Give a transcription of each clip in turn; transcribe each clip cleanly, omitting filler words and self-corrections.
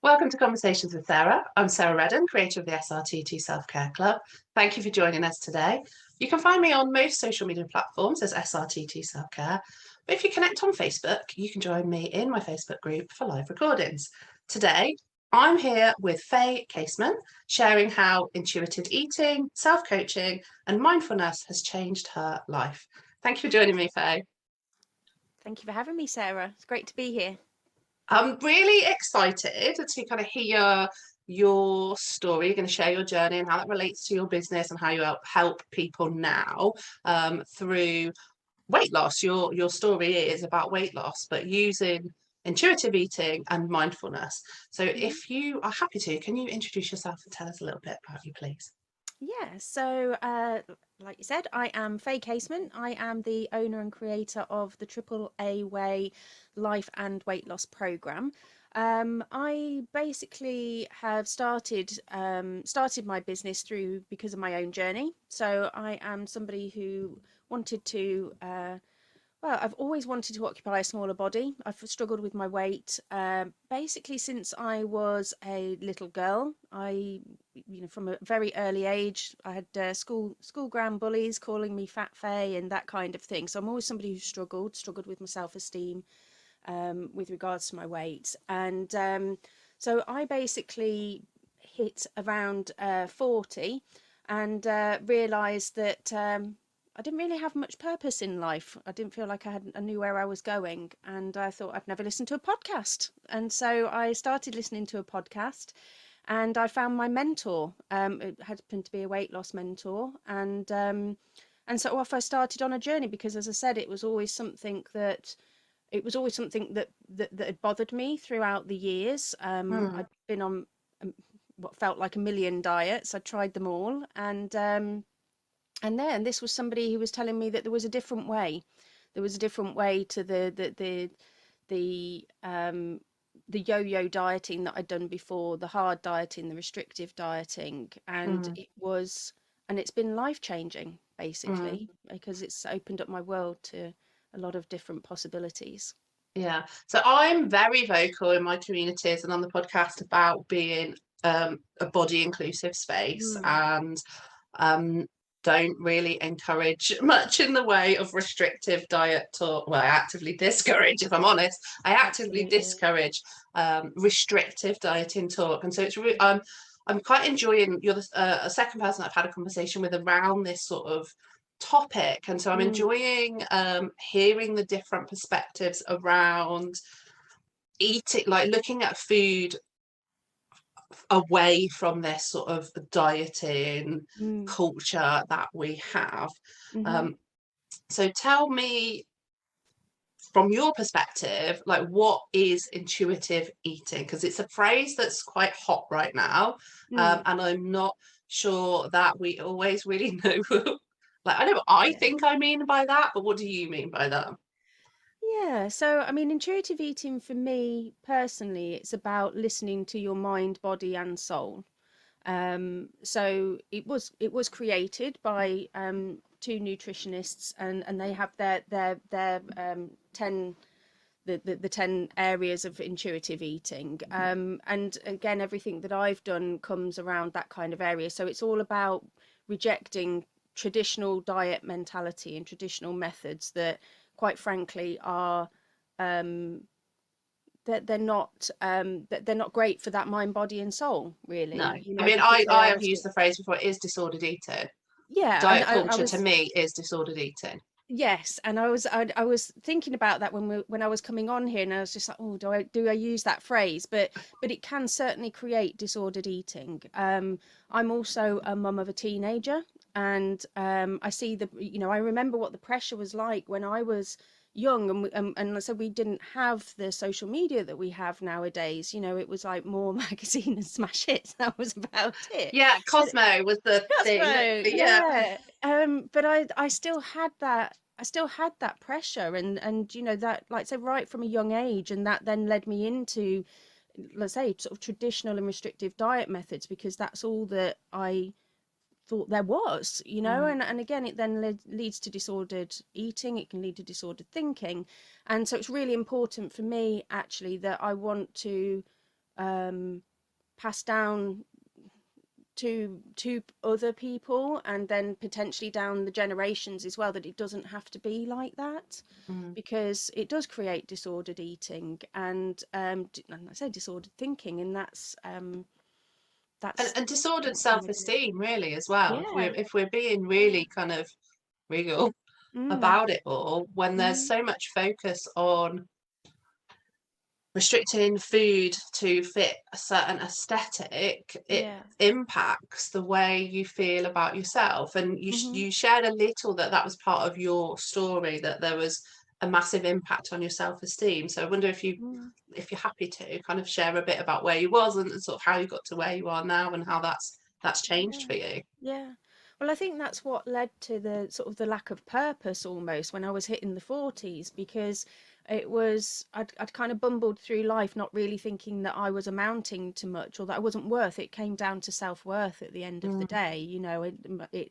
Welcome to Conversations with Sarah. I'm Sarah Reddan, creator of the SRTT Self-Care Club. Thank you for joining us today. You can find me on most social media platforms as SRTT Self-Care. But if you connect on Facebook, you can join me in my Facebook group for live recordings. Today, I'm here with Faye Casement, sharing how intuitive eating, self-coaching, and mindfulness has changed her life. Thank you for joining me, Faye. Thank you for having me, Sarah. It's great to be here. I'm really excited to kind of hear your story. You're going to share your journey and how that relates to your business and how you help people now through weight loss. Your story is about weight loss, but using intuitive eating and mindfulness. So if you are happy to, can you introduce yourself and tell us a little bit about you, please? Yeah, so like you said, I am Faye Casement. I am the owner and creator of the Triple A Way Life and Weight Loss Program. I basically have started my business because of my own journey. So I am somebody who wanted to I've always wanted to occupy a smaller body. I've struggled with my weight basically since I was a little girl. From a very early age, I had school ground bullies calling me Fat Faye and that kind of thing. So I'm always somebody who struggled with my self-esteem with regards to my weight. And so I basically hit around 40 and realised that I didn't really have much purpose in life. I didn't feel like I knew where I was going, and I thought I'd never listened to a podcast. And so I started listening to a podcast, and I found my mentor. It happened to be a weight loss mentor, and so off I started on a journey because, as I said, it was always something that had bothered me throughout the years. I'd been on what felt like a million diets. I tried them all, and then this was somebody who was telling me that there was a different way. There was a different way to the yo-yo dieting that I'd done before, the hard dieting, the restrictive dieting, and Mm, it's been life-changing mm. basically because it's opened up my world to a lot of different possibilities. Yeah. So I'm very vocal in my communities and on the podcast about being a body inclusive space Mm. and um, don't really encourage much in the way of restrictive diet talk. Well, I actively discourage, if I'm honest, I actively Absolutely. discourage restrictive dieting talk. And so it's really, I'm quite enjoying, you're a second person I've had a conversation with around this sort of topic, and so I'm Mm. enjoying hearing the different perspectives around eating, like looking at food away from this sort of dieting Mm. culture that we have. Mm-hmm. um, so tell me from your perspective, like, what is intuitive eating? Because it's a phrase that's quite hot right now, Mm. and I'm not sure that we always really know. Like, I know what I Yeah. think I mean by that, but what do you mean by that? Yeah, so I mean, intuitive eating for me personally, it's about listening to your mind, body, and soul. So it was created by two nutritionists, and they have their 10 the 10 areas of intuitive eating. And again, everything that I've done comes around that kind of area. So it's all about rejecting traditional diet mentality and traditional methods that, quite frankly, are um, that they're not great for that mind, body, and soul, No, really. I mean, Because they I are have used the phrase before, it is disordered eating. yeah, and Diet I culture to was me is disordered eating. yes, and I was thinking about that when I was coming on here, and I was just like, oh, do I use that phrase? But it can certainly create disordered eating. I'm also a mum of a teenager, and I see I remember what the pressure was like when I was young, and so we didn't have the social media that we have nowadays. It was like more magazine and smash hits. That was about it. Yeah, But Cosmo was the thing. Cosmo, Yeah. yeah. But I still had that. I still had that pressure, and that, like, say, right from a young age, and that then led me into, let's say, sort of traditional and restrictive diet methods, because that's all that I thought there was. Mm, And again, it then leads to disordered eating. It can lead to disordered thinking, and so it's really important for me, actually, that I want to passed down to other people, and then potentially down the generations as well, that it doesn't have to be like that, because it does create disordered eating and I say disordered thinking, and that's and disordered not kind of good. self-esteem really as well. Yeah. If we're being really kind of real Mm. about it all, when there's Mm. so much focus on restricting food to fit a certain aesthetic, it Yeah. impacts the way you feel about yourself. And Hmm. you shared a little that was part of your story, that there was a massive impact on your self-esteem. So I wonder if you're happy to kind of share a bit about where you was and sort of how you got to where you are now and how that's changed Yeah. for you. Yeah. Well, I think that's what led to the sort of the lack of purpose almost when I was hitting the 40s, because I'd kind of bumbled through life not really thinking that I was amounting to much, or that I wasn't worth it. It came down to self-worth at the end of the Mm, day. You know,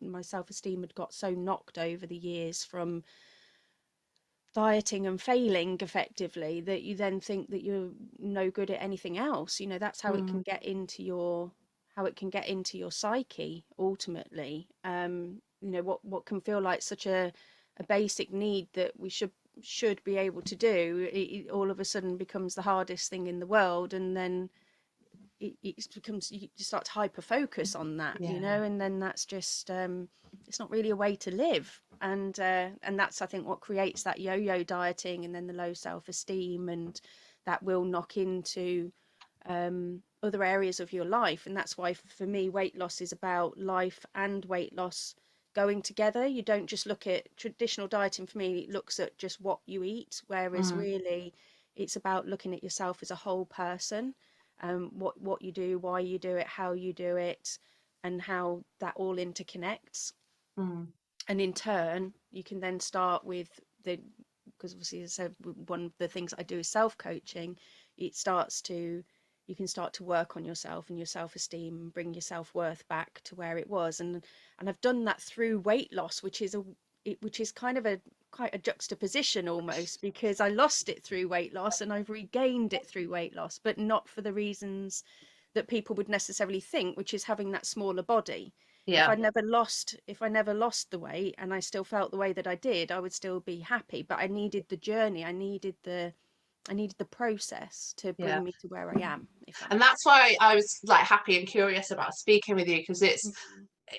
my self-esteem had got so knocked over the years from dieting and failing effectively, that you then think that you're no good at anything else. You know, that's how it can mm, get into your psyche ultimately. You know, what can feel like such a basic need that we should be able to do, it all of a sudden becomes the hardest thing in the world, and then it becomes, you start to hyper focus on that, you yeah. know, and then that's just it's not really a way to live. And that's, I think, what creates that yo-yo dieting, and then the low self-esteem, and that will knock into other areas of your life. And that's why for me weight loss is about life and weight loss going together. You don't just look at traditional dieting. For me, it looks at just what you eat, whereas Mm, really it's about looking at yourself as a whole person, what you do, why you do it, how you do it, and how that all interconnects. mm, And in turn, you can then start with the, because obviously, as I said, one of the things I do is self-coaching. It starts to, you can start to work on yourself and your self-esteem, and bring your self-worth back to where it was. And I've done that through weight loss, which is kind of a quite a juxtaposition almost, because I lost it through weight loss and I've regained it through weight loss, but not for the reasons that people would necessarily think, which is having that smaller body. yeah. If I never lost the weight and I still felt the way that I did, I would still be happy. But I needed the journey. I needed the process to Yeah. bring me to where I am, if that And makes that's why I was like happy and curious about speaking with you, because sense.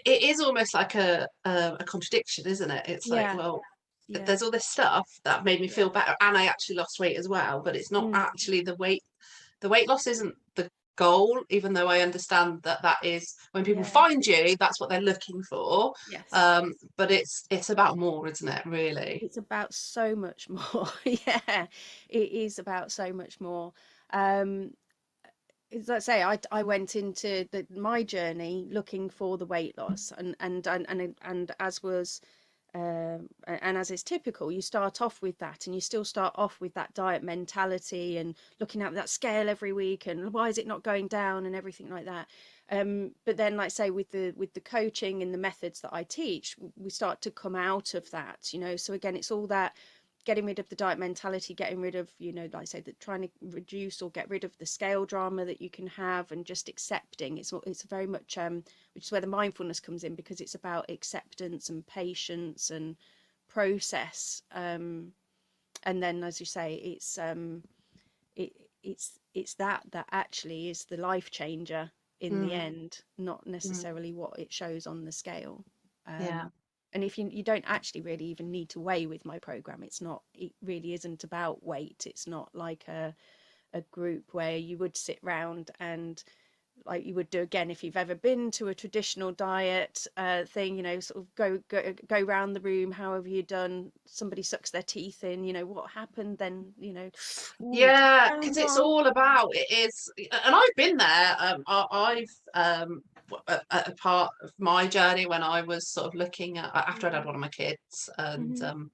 it is almost like a contradiction, isn't it? It's like, Yeah, well, yeah, there's all this stuff that made me feel yeah. better, and I actually lost weight as well, but it's not Mm, actually the weight. The weight loss isn't the goal, even though I understand that is when people yeah. find you, that's what they're looking for. Yes. But it's about more, isn't it, really? It's about so much more. Yeah, it is about so much more. Um, as I say, I went into my journey looking for the weight loss, and as was and as is typical, you start off with that, and you still start off with that diet mentality and looking at that scale every week, and why is it not going down, and everything like that. But then, like say, with the coaching and the methods that I teach, we start to come out of that, you know. So again, it's all that getting rid of the diet mentality, getting rid of, you know, like I say, that trying to reduce or get rid of the scale drama that you can have, and just accepting. It's very much which is where the mindfulness comes in, because it's about acceptance and patience and process. And then, as you say, it it's that actually is the life changer in the Mm, end, not mm, necessarily what it shows on the scale. yeah. And if you don't actually really even need to weigh with my program, it really isn't about weight. It's not like a group where you would sit round and, like you would do again if you've ever been to a traditional diet thing, you know, sort of go around the room, however you're done, somebody sucks their teeth in, you know, what happened then, you know, ooh, Yeah, because 10 pounds it's off. all about it is, and I've been there. I've at a part of my journey when I was sort of looking at after I'd had one of my kids, and Mm-hmm.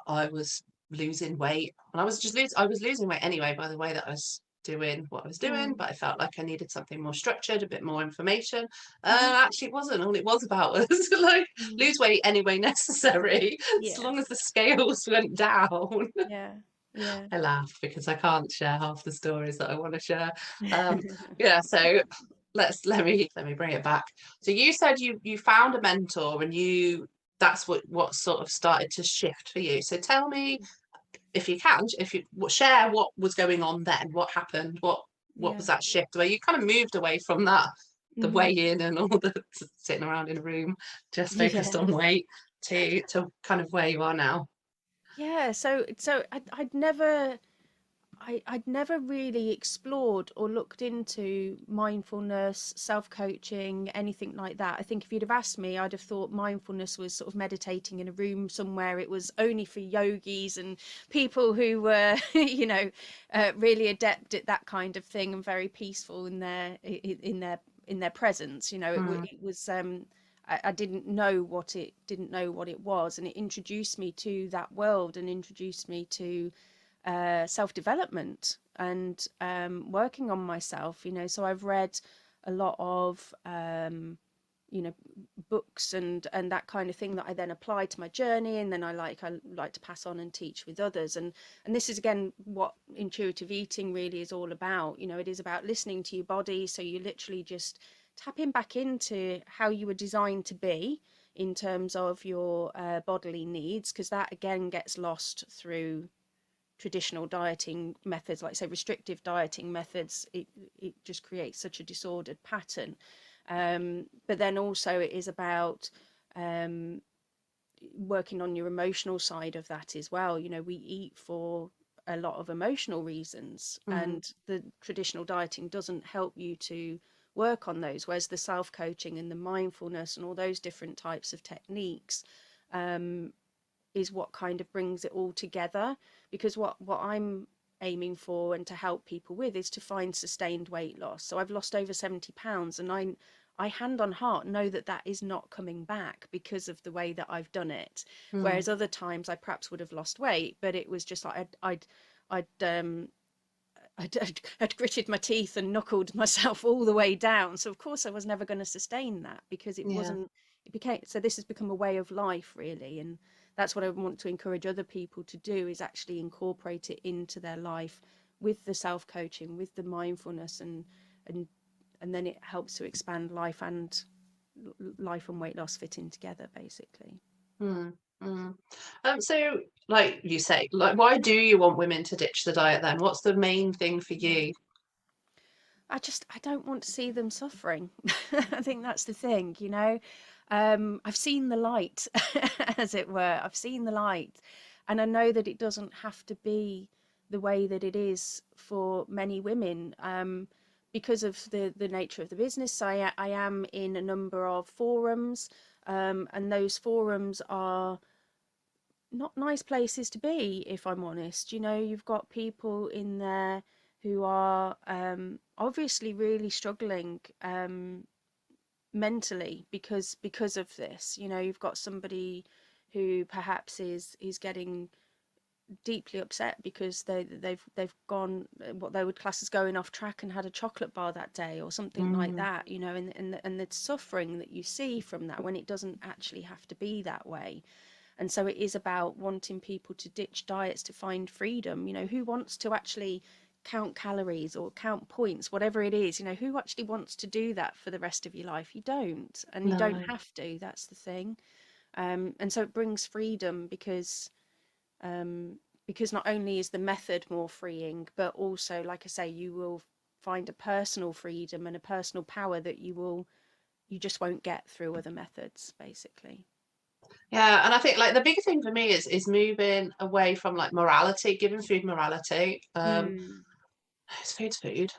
I was losing weight, and I was losing weight anyway by the way that I was doing what I was doing, Mm-hmm. but I felt like I needed something more structured, a bit more information. Mm-hmm. Actually, it wasn't. All it was about was like Mm-hmm. lose weight any way necessary, as Yeah, long as the scales went down. yeah. Yeah. I laugh because I can't share half the stories that I want to share. Yeah, so let me bring it back. So you said you found a mentor, and that's what sort of started to shift for you. So tell me, if you can, if you share what was going on then, what happened, what Yeah. was that shift where you kind of moved away from that, the Hmm. weigh in and all the sitting around in a room just focused Yeah. on weight, to kind of where you are now. Yeah. So I'd never really explored or looked into mindfulness, self-coaching, anything like that. I think if you'd have asked me, I'd have thought mindfulness was sort of meditating in a room somewhere. It was only for yogis and people who were, really adept at that kind of thing and very peaceful in their presence. Mm, It was. I didn't know what it was, and it introduced me to that world and introduced me to self-development and working on myself. So I've read a lot of you know books and that kind of thing that I then apply to my journey, and then I like to pass on and teach with others. And this is again what intuitive eating really is all about. It is about listening to your body, so you literally just tapping back into how you were designed to be in terms of your bodily needs, because that again gets lost through traditional dieting methods, like say restrictive dieting methods. It just creates such a disordered pattern. But then also it is about um, working on your emotional side of that as well. We eat for a lot of emotional reasons, mm, and the traditional dieting doesn't help you to work on those, whereas the self-coaching and the mindfulness and all those different types of techniques um, is what kind of brings it all together. Because what I'm aiming for and to help people with is to find sustained weight loss. So I've lost over 70 pounds, and I hand on heart know that that is not coming back because of the way that I've done it. mm. Whereas other times I perhaps would have lost weight, but it was just like I'd gritted my teeth and knuckled myself all the way down. So of course I was never going to sustain that, because it Yeah. wasn't. It became so. This has become a way of life, really, and that's what I want to encourage other people to do, is actually incorporate it into their life with the self coaching, with the mindfulness, and and then it helps to expand life and weight loss fit in together, basically. Mm, mm. So, like you say, like, why do you want women to ditch the diet then? What's the main thing for Yeah. you? I don't want to see them suffering. I think that's the thing. I've seen the light, as it were. I've seen the light, and I know that it doesn't have to be the way that it is for many women. Because of the nature of the business, I am in a number of forums, and those forums are not nice places to be, if I'm honest. You've got people in there who are obviously really struggling mentally because of this. You've got somebody who perhaps is getting deeply upset because they've gone what they would class as going off track and had a chocolate bar that day or something like Mm, that. And the suffering that you see from that, when it doesn't actually have to be that way. And so it is about wanting people to ditch diets to find freedom. Who wants to actually count calories or count points, whatever it is? Who actually wants to do that for the rest of your life? You don't, and you don't no. have to. That's the thing. And so it brings freedom, um, because not only is the method more freeing, but also, like I say, you will find a personal freedom and a personal power that you just won't get through other methods, basically. Yeah, and I think like the big thing for me is moving away from like morality, giving food morality. Mm, Food's food.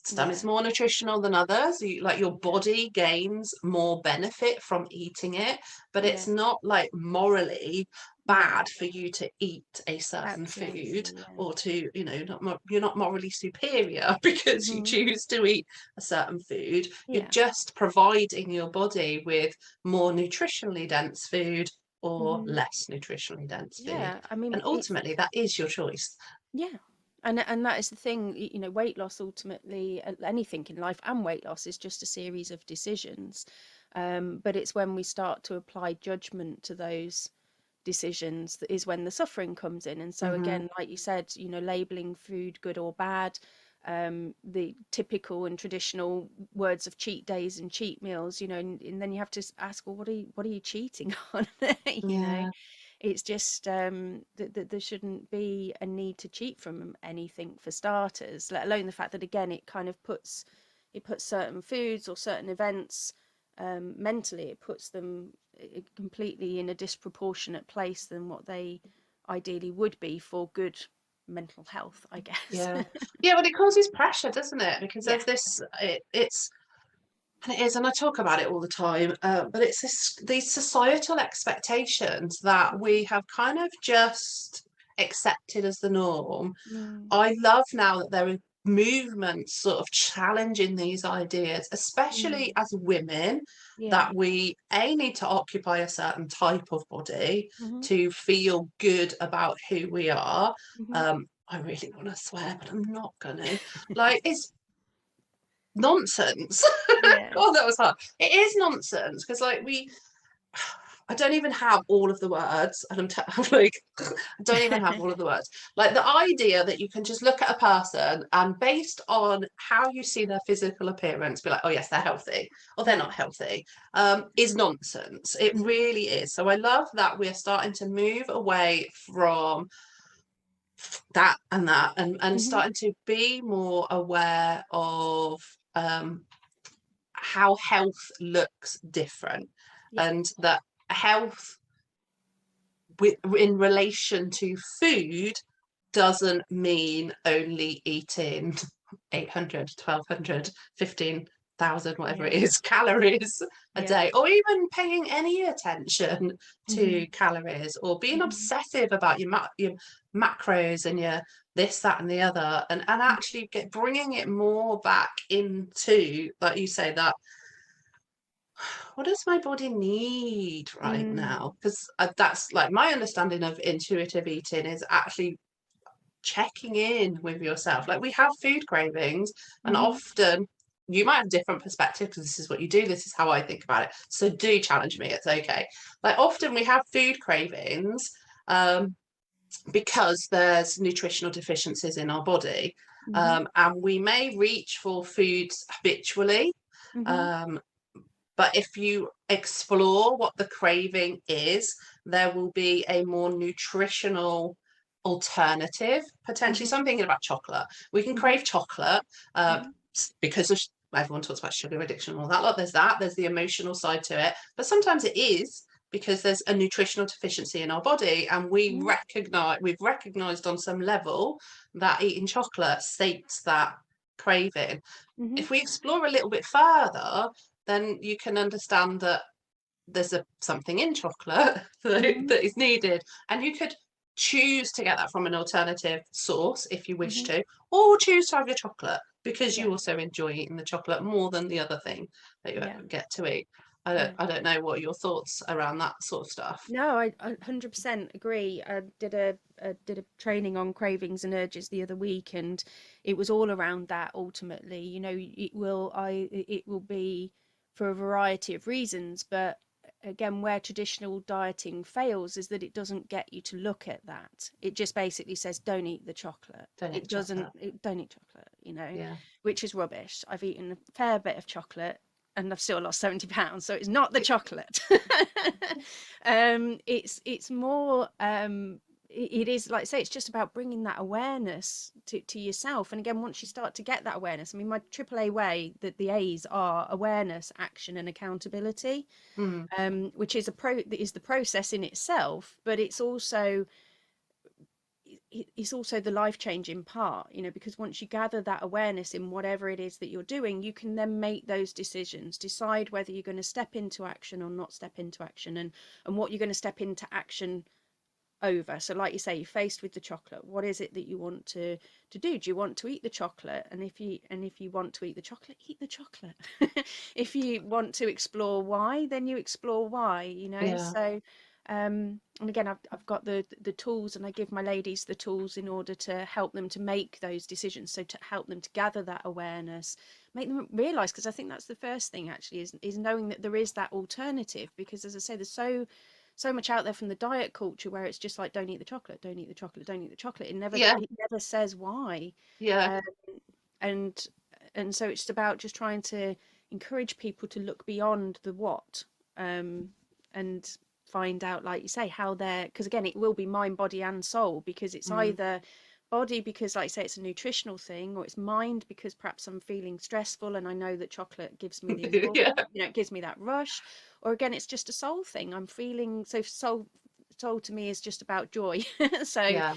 Some it's yeah, more nutritional than others. Like your yeah, body gains more benefit from eating it, but yeah, it's not like morally no, bad for you to eat a certain food, absolutely, yeah. or to, you're not morally superior because you Hmm. choose to eat a certain food. You're Yeah. just providing your body with more nutritionally dense food or Hmm. less nutritionally dense food. Yeah. I mean, And ultimately, that is your choice. yeah. And that is the thing, weight loss ultimately, anything in life and weight loss is just a series of decisions. But it's when we start to apply judgment to those decisions that is when the suffering comes in. And so again, like you said, you know, labeling food good or bad, the typical and traditional words of cheat days and cheat meals, you know, and then you have to ask, well, what are you cheating on? You know, Yeah. it's just that there shouldn't be a need to cheat from anything for starters, let alone the fact that again it kind of puts certain foods or certain events, mentally it puts them completely in a disproportionate place than what they ideally would be for good mental health, I guess. Yeah. Yeah, but it causes pressure, doesn't it? Because Yeah. there's this, it's, and it is, and I talk about it all the time, but it's these societal expectations that we have kind of just accepted as the norm. Mm, I love now that there are movements sort of challenging these ideas, mm, especially as women, yeah. that we need to occupy a certain type of body Hmm. to feel good about who we are. Hmm. I really want to swear, but I'm not gonna. Like, it's nonsense. Yeah. God, that was hard. It is nonsense because, like, I don't even have all of the words, and I'm like, I don't even have all of the words. Like, the idea that you can just look at a person and based on how you see their physical appearance, be like, oh yes, they're healthy, or they're Yeah. not healthy, is nonsense. It Hmm. really is. So I love that we're starting to move away from that and Hmm. starting to be more aware of how health looks different, Yeah. and that health in relation to food doesn't mean only eating 800, 1200, 15,000, whatever it Yeah. is, calories a Yeah. day, or even paying any attention Hmm. to calories, or being Hmm. obsessive about your macros and your this, that, and the other, and actually bringing it more back into, like you say, that what does my body need right Mm. now? Because that's like my understanding of intuitive eating is actually checking in with yourself. Like, we have food cravings, and Hmm. often you might have different perspective because this is what you do. This is how I think about it. So do challenge me. It's okay. Like, often we have food cravings um, because there's nutritional deficiencies in our body, Hmm. and we may reach for foods habitually. Hmm. Um, but if you explore what the craving is, there will be a more nutritional alternative, potentially. So Hmm. I'm thinking about chocolate. We can Hmm. crave chocolate uh, Hmm. because of everyone talks about sugar addiction and all that lot. There's that. There's the emotional side to it. But sometimes it is because there's a nutritional deficiency in our body, and we've recognized on some level that eating chocolate sates that craving. Hmm. If we explore a little bit further, then you can understand that there's something in chocolate Hmm. that is needed, and you could choose to get that from an alternative source if you wish Hmm. to, or choose to have your chocolate because you Yeah. also enjoy eating the chocolate more than the other thing that you Yeah. get to eat. I don't, Yeah. I don't know what your thoughts around that sort of stuff. No, I 100% agree. I did a training on cravings and urges the other week, and it was all around that ultimately. You know, it will be for a variety of reasons, but again, where traditional dieting fails is that it doesn't get you to look at that. It just basically says don't eat the chocolate. Don't eat It the chocolate. doesn't, don't eat chocolate, you know, Yeah. which is rubbish. I've eaten a fair bit of chocolate and I've still lost 70 pounds, so it's not the chocolate. It's more it is, like I say, it's just about bringing that awareness to yourself. And again, once you start to get that awareness, I mean, my AAA way, that the A's are awareness, action, and accountability, Mm. which is the process in itself, but it's also the life-changing part, you know, because once you gather that awareness in whatever it is that you're doing, you can then make those decisions, decide whether you're going to step into action or not step into action, and what you're going to step into action over. So like you say, you're faced with the chocolate. What is it that you want to do? Do you want to eat the chocolate? And if you want to eat the chocolate, eat the chocolate. If you want to explore why, then you explore why, you know. Yeah. So and again, I've got the tools, and I give my ladies the tools in order to help them to make those decisions, so to help them to gather that awareness, make them realize, because I think that's the first thing actually, is knowing that there is that alternative. Because as I say, there's so much out there from the diet culture where it's just like, don't eat the chocolate, don't eat the chocolate, don't eat the chocolate. Yeah, It never says why. yeah, Um, and so it's about just trying to encourage people to look beyond the what, and find out, like you say, how they're, because again, it will be mind, body and soul, because it's either body because, like I say, it's a nutritional thing, or it's mind because perhaps I'm feeling stressful and I know that chocolate gives me the yeah, endorphin, it gives me that rush. Or again, it's just a soul thing. I'm feeling so soul to me is just about joy. So yeah,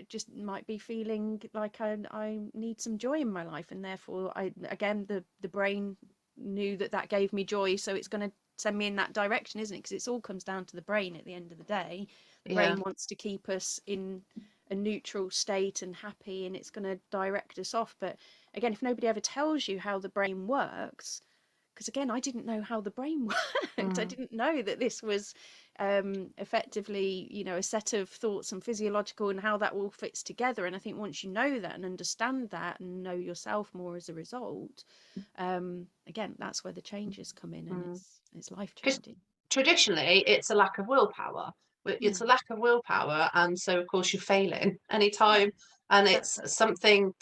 just might be feeling like I need some joy in my life, and therefore the brain knew that gave me joy, so it's going to send me in that direction, isn't it? Because it's all comes down to the brain at the end of the day. The yeah. brain wants to keep us in a neutral state and happy, and it's going to direct us off. But again, if nobody ever tells you how the brain works, because again, I didn't know how the brain worked. I didn't know that this was effectively, a set of thoughts and physiological and how that all fits together. And I think once you know that and understand that and know yourself more as a result, again, that's where the changes come in, and it's life Because changing. traditionally, it's a lack of willpower. It's a Mm. lack of willpower, and so of course you're failing Yeah, anytime, and it's exactly.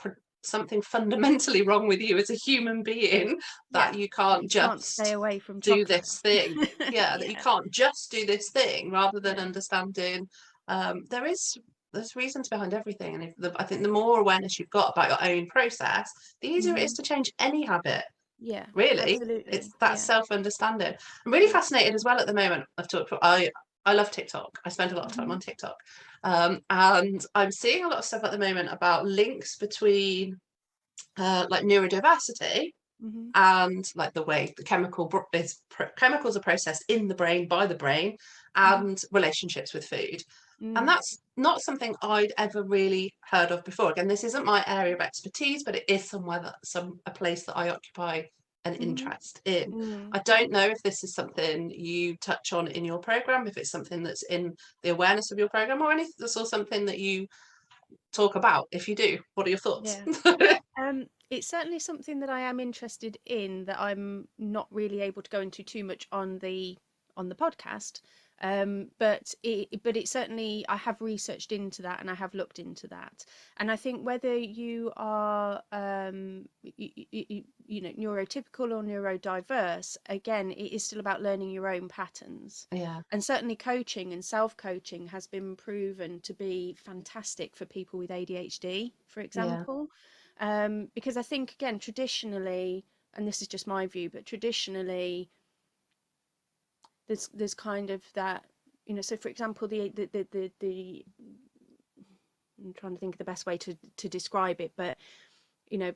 something fundamentally wrong with you as a human being, Yeah, that you that can't you can't stay just away from do chocolate. this thing. Yeah, that you Yeah, can't just do this thing, rather than yeah. understanding there's reasons behind everything. And I think the more awareness you've got about your own process, the easier it is Hmm. to change any habit. Yeah, Really, it's absolutely. that Yeah, self-understanding. I'm really yeah. fascinated as well at the moment. I love TikTok. I spend a lot of time Hmm. on TikTok, and I'm seeing a lot of stuff at the moment about links between like neurodiversity Hmm. and like the way the chemicals are processed in the brain by the brain, Hmm. and relationships with food. And Mm. that's not something I'd ever really heard of before. Again, this isn't my area of expertise, but it is a place that I occupy an Mhm. interest in. Mm. I don't know if this is something you touch on in your program, if it's something that's in the awareness of your program, or anything that's or something that you talk about. If you do, what are your thoughts? Yeah. It's certainly something that I am interested in, that I'm not really able to go into too much on the podcast. But it certainly, I have researched into that and I have looked into that. And I think whether you are neurotypical or neurodiverse, again, it is still about learning your own patterns. Yeah, And certainly coaching and self-coaching has been proven to be fantastic for people with ADHD, for yeah, example. Because I think, again, traditionally, and this is just my view, but traditionally, there's kind of that, so for example, the I'm trying to think of the best way to describe it, but you know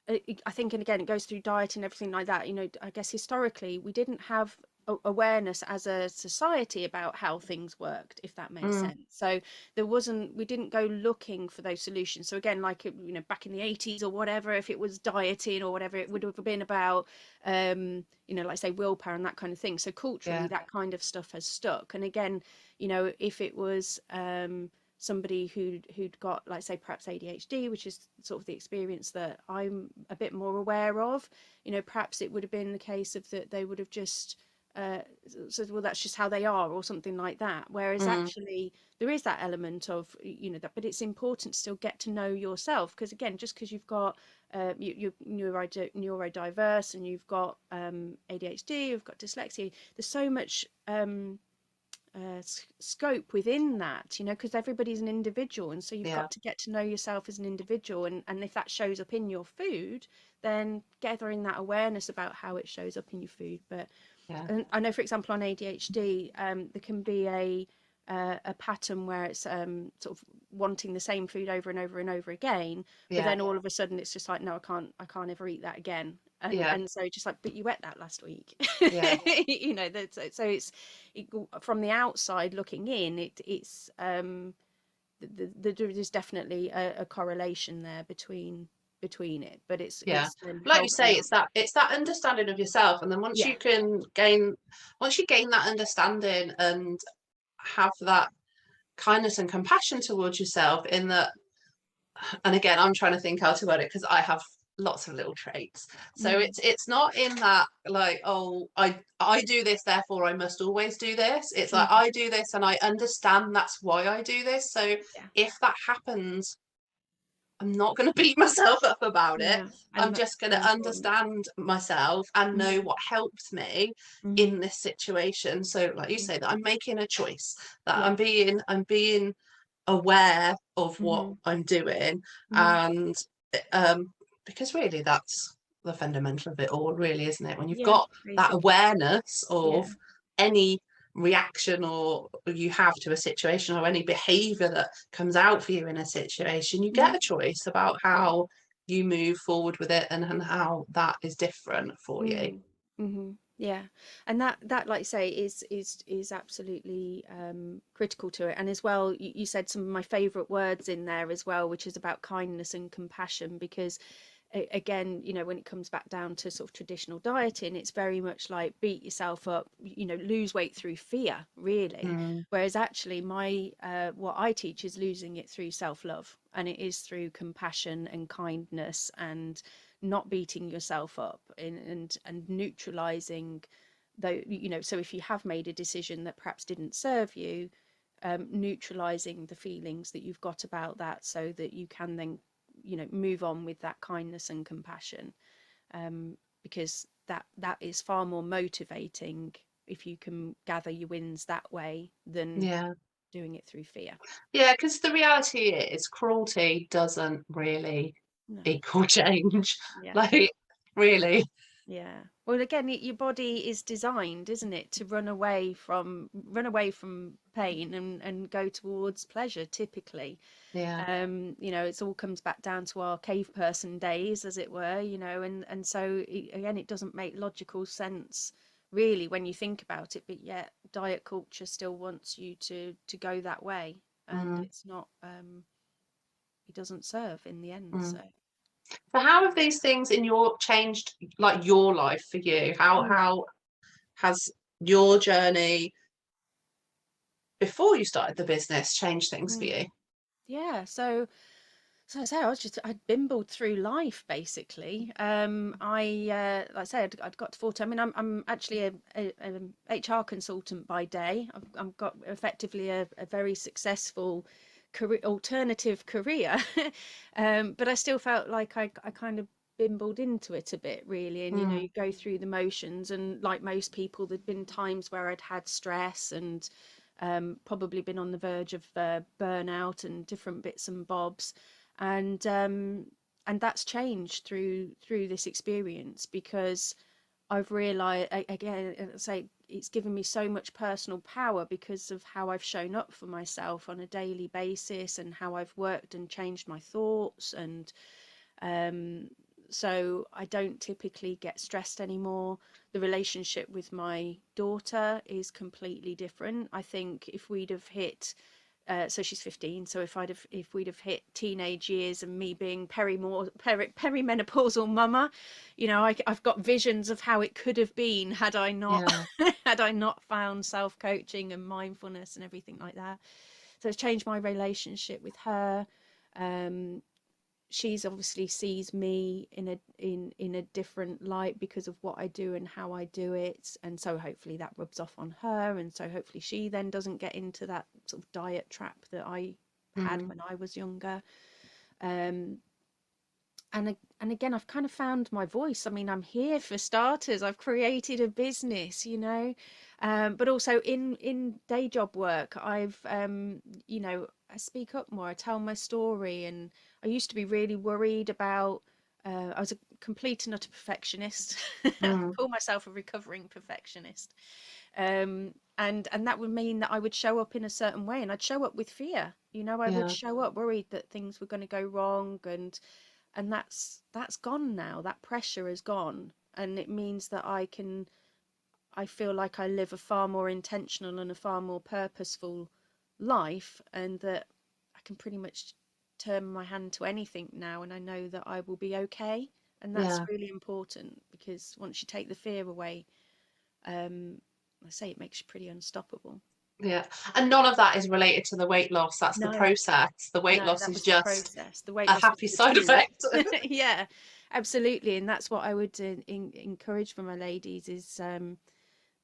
I think, and again, it goes through diet and everything like that. I guess historically we didn't have awareness as a society about how things worked, if that makes mm, sense. So we didn't go looking for those solutions. So again, like, back in the 80s or whatever, if it was dieting or whatever, it would have been about, like say willpower and that kind of thing. So culturally, yeah, that kind of stuff has stuck. And again, if it was, somebody who'd got, like say, perhaps ADHD, which is sort of the experience that I'm a bit more aware of, perhaps it would have been the case of that they would have just said, well, that's just how they are, or something like that. Whereas mm, actually there is that element of, that, but it's important to still get to know yourself, because again, just because you've got you're neurodiverse and you've got ADHD, you've got dyslexia, there's so much scope within that, because everybody's an individual, and so you've yeah, got to get to know yourself as an individual, and if that shows up in your food, then gathering that awareness about how it shows up in your food. But yeah, and I know, for example, on ADHD, there can be a pattern where it's sort of wanting the same food over and over and over again, but yeah, then all of a sudden it's just like, no, I can't ever eat that again. and yeah, and so just like, but you ate that last week. yeah, So from the outside looking in, it's there's definitely a correlation there between it, but yeah. it's then Like you say, helping. it's that understanding of yourself, and then Yeah. once you gain that understanding and have that kindness and compassion towards yourself, in that, and again, I'm trying to think how to word it, because I have lots of little traits. So Mm. it's not in that like, oh, I do this, therefore I must always do this. It's like Mm. I do this and I understand that's why I do this. So Yeah. if that happens, I'm not going to beat myself up about it. Yeah. And I'm that's just going so to important. understand myself and know Mm-hmm. what helped me Mm-hmm. in this situation. So, like you Mm-hmm. say, that I'm making a choice, that Yeah. I'm being aware of what Mm-hmm. I'm doing, Mm-hmm. and um, because really that's the fundamental of it all, really, isn't it? When you've Yeah, got that basically. awareness Yeah. of any reaction or you have to a situation or any behavior that comes out for you in a situation, you Mm-hmm. get a choice about how you move forward with it and how that is different for you. Mm-hmm. Mm-hmm. Yeah, and that like I say is absolutely critical to it. And as well, you said some of my favorite words in there as well, which is about kindness and compassion, because again, you know, when it comes back down to sort of traditional dieting, it's very much like beat yourself up, you know, lose weight through fear, really. Mm, Whereas actually my what I teach is losing it through self-love, and it is through compassion and kindness, and not beating yourself up, and neutralizing, though, you know, so if you have made a decision that perhaps didn't serve you, neutralizing the feelings that you've got about that, so that you can then, you know, move on with that kindness and compassion, because that is far more motivating if you can gather your wins that way than yeah. doing it through fear. Yeah, because the reality is cruelty doesn't really No. equal change. Yeah. Like, really. Yeah. Well, again, your body is designed, isn't it, to run away from pain and go towards pleasure, typically. Yeah. You know, it's all comes back down to our cave person days, as it were, you know, and so again, it doesn't make logical sense really when you think about it, but yet diet culture still wants you to go that way, and Mm, it's not, it doesn't serve in the end. mm. So So how have these things in your changed like your life for you? mm, How has your journey before you started the business changed things for mm. you? Yeah, so I say I'd bimbled through life basically. Like I say, I'd got to 40. I mean, I'm actually a HR consultant by day. I've got effectively a very successful career, alternative career, but I still felt like I kind of bimbled into it a bit really. And you know, Mm, you go through the motions, and like most people, there'd been times where I'd had stress and probably been on the verge of burnout and different bits and bobs, and that's changed through this experience, because I've realized, again, say it's given me so much personal power because of how I've shown up for myself on a daily basis, and how I've worked and changed my thoughts, and um, so I don't typically get stressed anymore. The relationship with my daughter is completely different. I think if we'd have hit so she's 15. So if we'd have hit teenage years and me being perimenopausal mama, you know, I've got visions of how it could have been had I not yeah. had I not found self coaching and mindfulness and everything like that. So it's changed my relationship with her. Um, she's obviously sees me in a different light because of what I do and how I do it, and so hopefully that rubs off on her, and so hopefully she then doesn't get into that sort of diet trap that I had Mm, when I was younger. um and again, I've kind of found my voice. I mean, I'm here for starters. I've created a business, you know, but also in day job work, I've you know, I speak up more. I tell my story, and I used to be really worried about. I was a complete and utter perfectionist. I mm, call myself a recovering perfectionist, and that would mean that I would show up in a certain way, and I'd show up with fear. You know, I would yeah. show up worried that things were going to go wrong, and that's gone now. That pressure is gone, and it means that I feel like I live a far more intentional and a far more purposeful life, and that I can pretty much turn my hand to anything now, and I know that I will be okay. And that's Yeah. really important, because once you take the fear away, I say, it makes you pretty unstoppable. Yeah. And none of that is related to the weight loss. That's the No, process. The weight no, loss that is was the just process. The weight a loss was happy the side tool. effect. Yeah, absolutely. And that's what I would encourage for my ladies is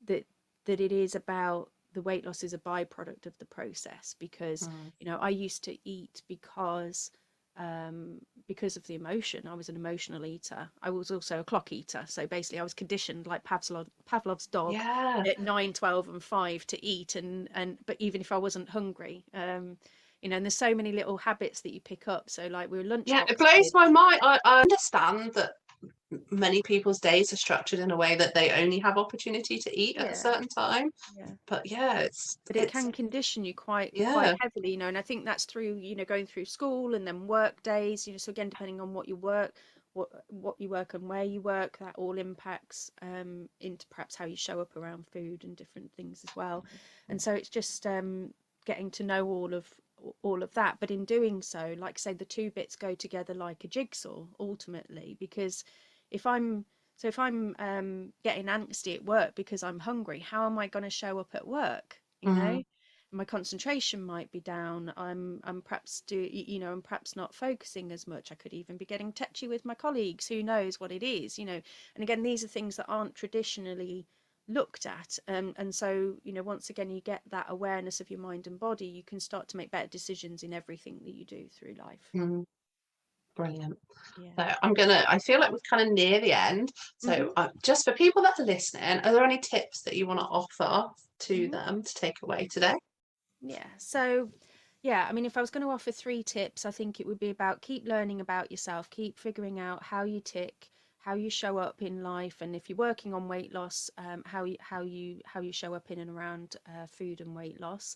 that it is about the weight loss is a byproduct of the process, because Mm. I used to eat because of the emotion. I was an emotional eater. I was also a clock eater, so basically I was conditioned like Pavlov's dog Yeah. at 9, 12 and 5 to eat, and but even if I wasn't hungry, and there's so many little habits that you pick up. So like we were Yeah, it lunchbox blows my kids. mind. I understand that many people's days are structured in a way that they only have opportunity to eat at a Yeah, certain time. yeah. But yeah, it's But it can condition you quite yeah. heavily, and I think that's through going through school and then work days, so again, depending on what you work, what you work and where you work, that all impacts into perhaps how you show up around food and different things as well. And so it's just getting to know all of that, but in doing so, like I say, the two bits go together like a jigsaw ultimately, because if I'm if I'm getting angsty at work because I'm hungry, how am I going to show up at work? Mm, My concentration might be down. I'm perhaps I'm perhaps not focusing as much. I could even be getting touchy with my colleagues. Who knows what it is? And again, these are things that aren't traditionally looked at. And so, once again, you get that awareness of your mind and body, you can start to make better decisions in everything that you do through life. mm, brilliant. Yeah. So I feel like we're kind of near the end. hmm So just for people that are listening, are there any tips that you want to offer to hmm them to take away today? Yeah. So, yeah, I mean, if I was going to offer 3 tips, I think it would be about keep learning about yourself, keep figuring out how you tick, how you show up in life, and if you're working on weight loss, how you show up in and around food and weight loss.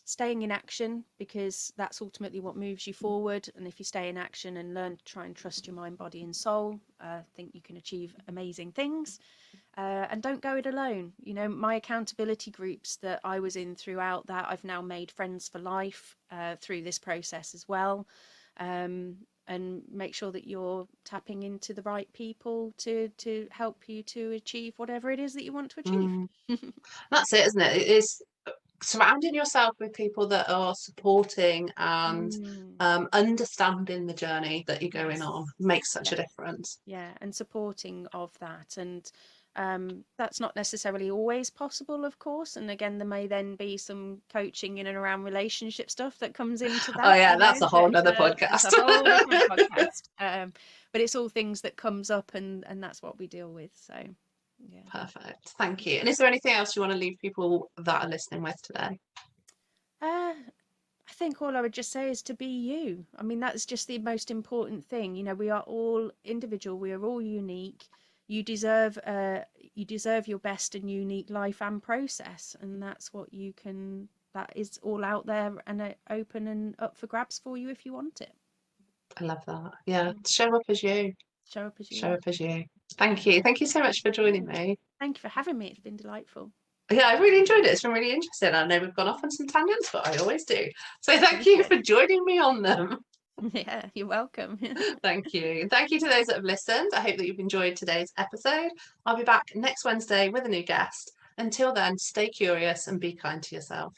Staying in action, because that's ultimately what moves you forward. And if you stay in action and learn to try and trust your mind, body, and soul, I think you can achieve amazing things. And don't go it alone. My accountability groups that I was in throughout that, I've now made friends for life through this process as well. And make sure that you're tapping into the right people to help you to achieve whatever it is that you want to achieve. Mm, that's it, isn't it? It is surrounding yourself with people that are supporting and Mm, understanding the journey that you're going yes. on makes such a Yeah. difference. Yeah, and supporting of that. And that's not necessarily always possible, of course. And again, there may then be some coaching in and around relationship stuff that comes into Oh that, yeah, that's a whole nother that's a podcast. whole different podcast. But it's all things that comes up, and that's what we deal with. So, yeah. Perfect. Thank you. And is there anything else you want to leave people that are listening with today? I think all I would just say is to be you. I mean, that's just the most important thing. We are all individual. We are all unique. You deserve your best and unique life and process, and that's what you can. That is all out there and open and up for grabs for you if you want it. I love that. Yeah, Mm. show up as you. Show up as Show you. up as you. Thank you. Thank you so much for joining Yeah. me. Thank you for having me. It's been delightful. Yeah, I really enjoyed it. It's been really interesting. I know we've gone off on some tangents, but I always do. So That's thank you okay. for joining me on them. Yeah, you're welcome. Thank you. Thank you to those that have listened. I hope that you've enjoyed today's episode. I'll be back next Wednesday with a new guest. Until then, stay curious and be kind to yourself.